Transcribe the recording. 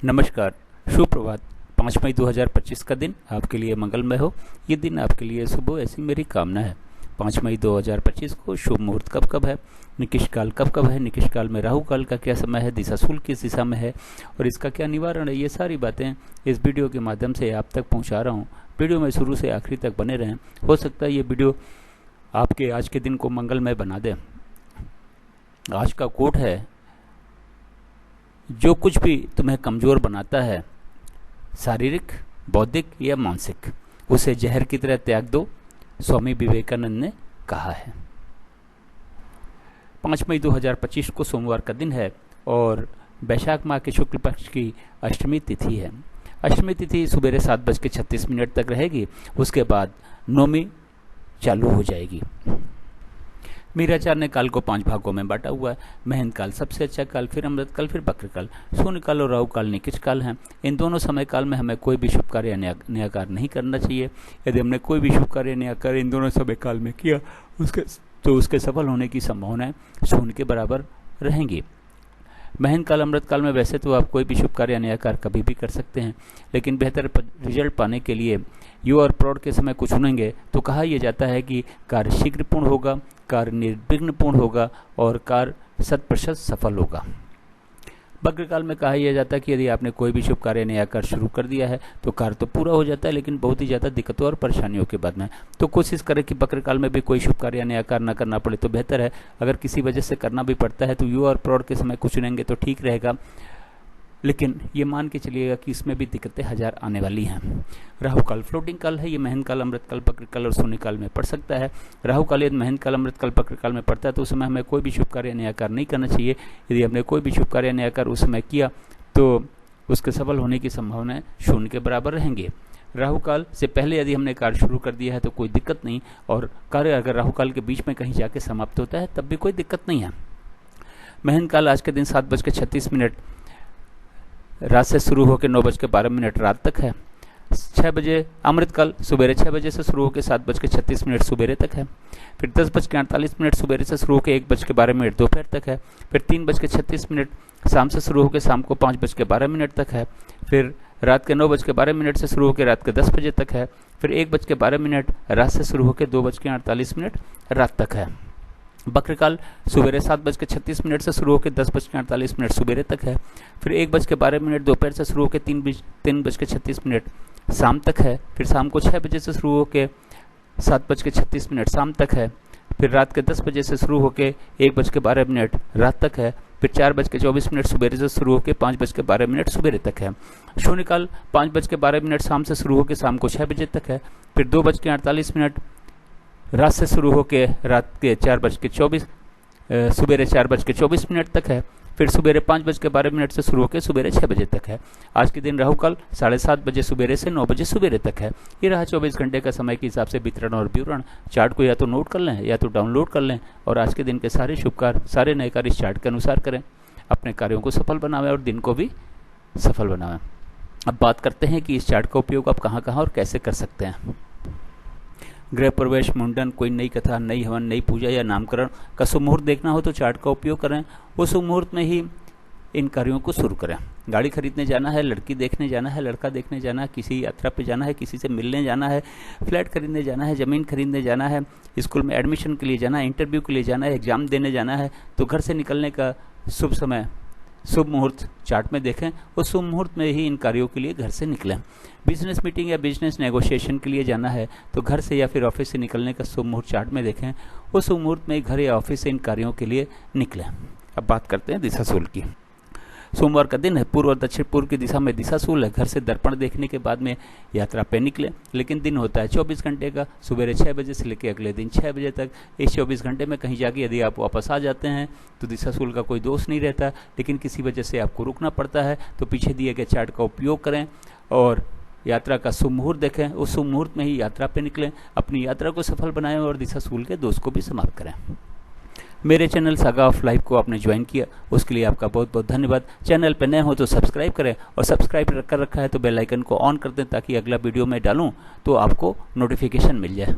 नमस्कार, सुप्रभात। 5 मई 2025 का दिन आपके लिए मंगलमय हो। ये दिन आपके लिए शुभ हो, ऐसी मेरी कामना है। 5 मई 2025 को शुभ मुहूर्त कब कब है, निकिष काल कब कब है, निकिष काल में राहु काल का क्या समय है, दिशाशूल किस दिशा में है और इसका क्या निवारण है, ये सारी बातें इस वीडियो के माध्यम से आप तक पहुंचा रहा हूं। वीडियो में शुरू से आखिरी तक बने रहें। हो सकता है ये वीडियो आपके आज के दिन को मंगलमय बना दे। आज का कोट है, जो कुछ भी तुम्हें कमज़ोर बनाता है, शारीरिक, बौद्धिक या मानसिक, उसे जहर की तरह त्याग दो, स्वामी विवेकानंद ने कहा है। 5 मई 2025 को सोमवार का दिन है और वैशाख माह के शुक्ल पक्ष की अष्टमी तिथि है। अष्टमी तिथि सुबह 7:36 तक रहेगी। उसके बाद नौमी चालू हो जाएगी। मीराचार्य ने काल को 5 भागों में बांटा हुआ है। महंत काल सबसे अच्छा काल, फिर अमृत काल, फिर बक्र काल। शून्य काल और राहु काल निकिच काल हैं। इन दोनों समय काल में हमें कोई भी शुभ कार्य नया कार्य नहीं करना चाहिए। यदि हमने कोई भी शुभ कार्य नया कार्य इन दोनों समय काल में किया उसके सफल होने की संभावनाएं शून्य के बराबर रहेंगी। महंत काल, अमृत काल में वैसे तो आप कोई भी शुभ कार्य नया कार्य कभी भी कर सकते हैं, लेकिन बेहतर रिजल्ट पाने के लिए युवा और प्रौढ़ के समय को चुनेंगे तो कहा यह जाता है कि कार्य शीघ्र पूर्ण होगा, कार्य निर्विघ्न पूर्ण होगा और कार्य 100% सफल होगा। बक्र काल में कहा यह जाता है कि यदि आपने कोई भी शुभ कार्य नया कार्य शुरू कर दिया है तो कार्य तो पूरा हो जाता है, लेकिन बहुत ही ज़्यादा दिक्कतों और परेशानियों के बाद में। तो कोशिश करें कि बक्र काल में भी कोई शुभ कार्य नया कार्य न करना पड़े तो बेहतर है। अगर किसी वजह से करना भी पड़ता है तो युवा और प्रौढ़ के समय को चुनेंगे तो ठीक रहेगा, लेकिन ये मान के चलिएगा कि इसमें भी दिक्कतें हजार आने वाली हैं। राहु काल फ्लोटिंग काल है। ये महंत काल, अमृत काल, बक्र काल और शून्य काल में पड़ सकता है। राहु काल यदि महंत काल, अमृत काल, बक्र काल में पड़ता है तो उस समय हमें कोई भी शुभ कार्य नया कार्य नहीं करना चाहिए। यदि हमने कोई भी शुभ कार्य नया कार्य उस समय किया तो उसके सफल होने की संभावनाएं शून्य के बराबर रहेंगी। राहु काल से पहले यदि हमने कार्य शुरू कर दिया है तो कोई दिक्कत नहीं, और कार्य अगर राहु काल के बीच में कहीं जाके समाप्त होता है तब भी कोई दिक्कत नहीं है। महंत काल आज के दिन 7:36 रात से शुरू होकर 9:12 रात तक है। 6 बजे अमृत काल सुबेरे 6 बजे से शुरू होकर 7:36 सुबेरे तक है। फिर 10:48 सुबेरे से शुरू होकर 1:12 दोपहर तक है। फिर 3:36 शाम से शुरू होकर शाम को 5:12 तक है। फिर रात के 9:12 से शुरू होकर रात के 10 बजे तक है। फिर 1:12 रात से शुरू होकर 2:48 रात तक है। बक्र काल सुबेरे 7:36 से शुरू होकर 10:48 सुबेरे तक है। फिर 1:12 दोपहर से शुरू होकर 3:36 शाम तक है। फिर शाम को 6 बजे से शुरू होकर 7:36 शाम तक है। फिर रात के 10 बजे से शुरू होकर 1:12 रात तक है। फिर 4:24 सुबेरे से शुरू होकर 5:12 सुबेरे तक है। शून्य काल 5:12 शाम से शुरू होकर शाम को 6 बजे तक है। फिर 2:48 रात से शुरू होकर रात के 4:24 सुबेरे 4:24 तक है। फिर सुबेरे 5:12 से शुरू होकर सुबेरे 6 बजे तक है। आज के दिन राहु काल 7:30 बजे सुबेरे से 9 बजे सुबेरे तक है। ये रहा 24 घंटे का समय के हिसाब से वितरण और विवरण। चार्ट को या तो नोट कर लें या तो डाउनलोड कर लें और आज के दिन के सारे शुभ कार्य, सारे नए कार्य इस चार्ट के अनुसार करें। अपने कार्यों को सफल बनावें और दिन को भी सफल बनावें। अब बात करते हैं कि इस चार्ट का उपयोग आप कहाँ कहाँ और कैसे कर सकते हैं। गृह प्रवेश, मुंडन, कोई नई कथा, नई हवन, नई पूजा या नामकरण का शुभ मुहूर्त देखना हो तो चार्ट का उपयोग करें। उस शुभ मुहूर्त में ही इन कार्यों को शुरू करें। गाड़ी खरीदने जाना है, लड़की देखने जाना है, लड़का देखने जाना है, किसी यात्रा पे जाना है, किसी से मिलने जाना है, फ्लैट खरीदने जाना है, ज़मीन खरीदने जाना है, स्कूल में एडमिशन के लिए जाना है, इंटरव्यू के लिए जाना है, एग्जाम देने जाना है, तो घर से निकलने का शुभ समय, शुभ मुहूर्त चार्ट में देखें। उस शुभ मुहूर्त में ही इन कार्यों के लिए घर से निकलें। बिजनेस मीटिंग या बिजनेस नेगोशिएशन के लिए जाना है तो घर से या फिर ऑफिस से निकलने का शुभ मुहूर्त चार्ट में देखें। उस शुभ मुहूर्त में घर या ऑफिस से इन कार्यों के लिए निकलें। अब बात करते हैं दिशाशूल की। सोमवार का दिन है। पूर्व और दक्षिण पूर्व की दिशा में दिशाशूल है। घर से दर्पण देखने के बाद में यात्रा पे निकले, लेकिन दिन होता है 24 घंटे का, सुबह 6 बजे से लेकर अगले दिन 6 बजे तक। इस 24 घंटे में कहीं जाके यदि आप वापस आ जाते हैं तो दिशाशूल का कोई दोष नहीं रहता, लेकिन किसी वजह से आपको रुकना पड़ता है तो पीछे दिए गए चार्ट का उपयोग करें और यात्रा का शुभ मुहूर्त देखें। उस शुभ मुहूर्त में ही यात्रा पे निकलें, अपनी यात्रा को सफल बनाएं और दिशाशूल के दोष को भी समाप्त करें। मेरे चैनल सागा ऑफ लाइफ को आपने ज्वाइन किया, उसके लिए आपका बहुत बहुत धन्यवाद। चैनल पर नए हो तो सब्सक्राइब करें और सब्सक्राइब कर रखा है तो बेल आइकन को ऑन कर दें ताकि अगला वीडियो मैं डालूं तो आपको नोटिफिकेशन मिल जाए।